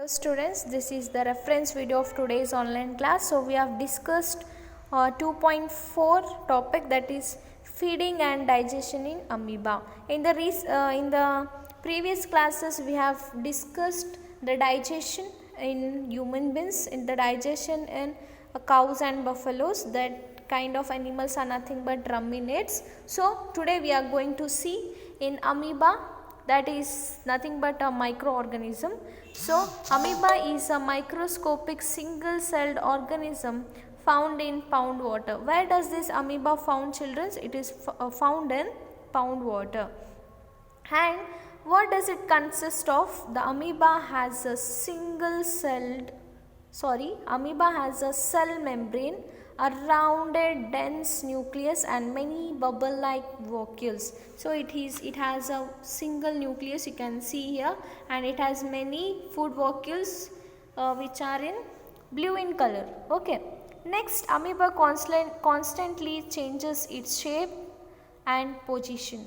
Hello students, this is the reference video of today's online class. So we have discussed 2.4 topic, that is feeding and digestion in amoeba. In the previous classes we have discussed the digestion in human beings, in the digestion in cows and buffaloes. That kind of animals are nothing but ruminates. So today we are going to see in amoeba, that is nothing but a microorganism. So amoeba is a microscopic single celled organism found in pond water. Where does this amoeba found, children? It is found in pond water. And what does it consist of? The amoeba has a amoeba has a cell membrane, a rounded dense nucleus and many bubble like vacuoles. So it has a single nucleus, you can see here, and it has many food vacuoles which are in blue in color. Okay. Next, amoeba constantly changes its shape and position.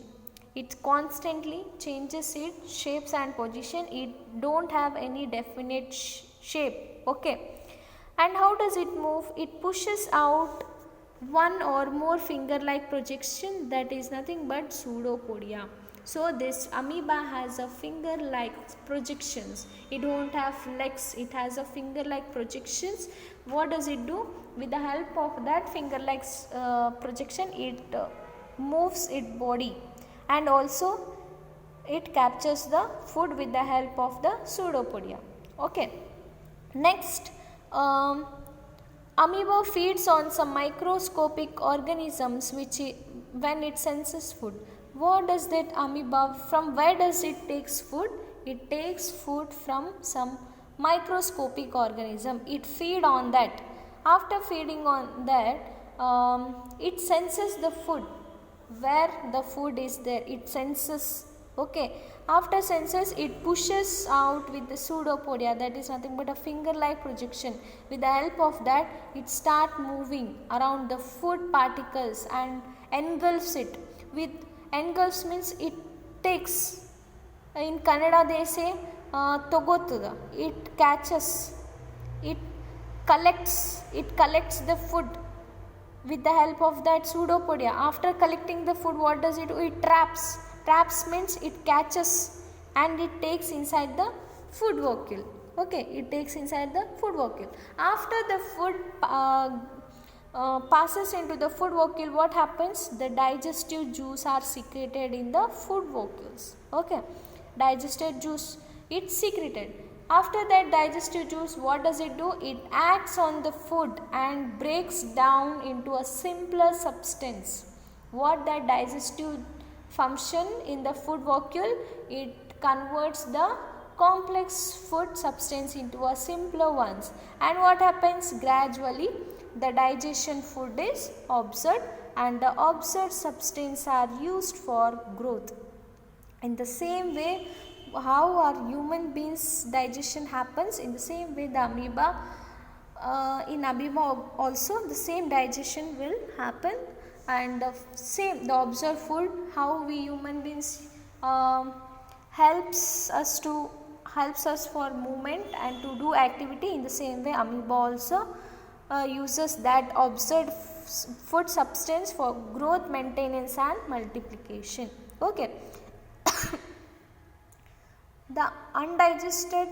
It constantly changes its shapes and position. It don't have any definite shape. Okay. And how does it move? It pushes out one or more finger like projection, that is nothing but pseudopodia. So this amoeba has a finger like projections. It don't have legs, it has a finger like projections. What does it do? With the help of that finger like projection, it moves its body, and also it captures the food with the help of the pseudopodia. Okay. Next, amoeba feeds on some microscopic organisms when it senses food. What does that amoeba, from where does it takes food? It takes food from some microscopic organism. It feed on that. After feeding on that, it senses the food, where the food is there. It senses. Okay. After senses, it pushes out with the pseudopodia, that is nothing but a finger like projection. With the help of that, it start moving around the food particles and engulfs it. With engulfs means it takes, in Kannada they say togotuda, it catches, it collects the food with the help of that pseudopodia. After collecting the food, what does it do? It traps. Traps means it catches and it takes inside the food vacuole. Okay, it takes inside the food vacuole. After the food passes into the food vacuole, what happens? The digestive juice are secreted in the food vacuoles. Okay, digested juice, it's secreted. After that digestive juice, what does it do? It acts on the food and breaks down into a simpler substance. What that digestive function in the food vacuole? It converts the complex food substance into a simpler ones. And what happens? Gradually the digestion food is absorbed and the absorbed substance are used for growth. In the same way, how our human beings digestion happens, in the same way the amoeba, in amoeba also the same digestion will happen, and the observed food, how we human beings helps us for movement and to do activity. In the same way amoeba also uses that observed food substance for growth, maintenance and multiplication. Okay. The undigested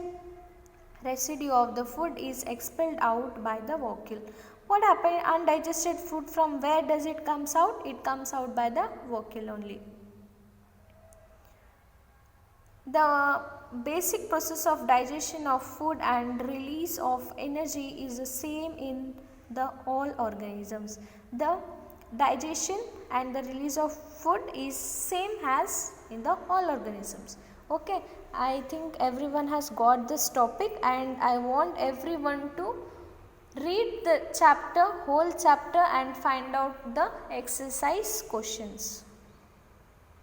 residue of the food is expelled out by the vacuole. What happens? Undigested food, from where does it comes out? It comes out by the vacuole only. The basic process of digestion of food and release of energy is the same in the all organisms. The digestion and the release of food is same as in the all organisms. Okay, I think everyone has got this topic, and I want everyone to read the chapter, whole chapter, and find out the exercise questions.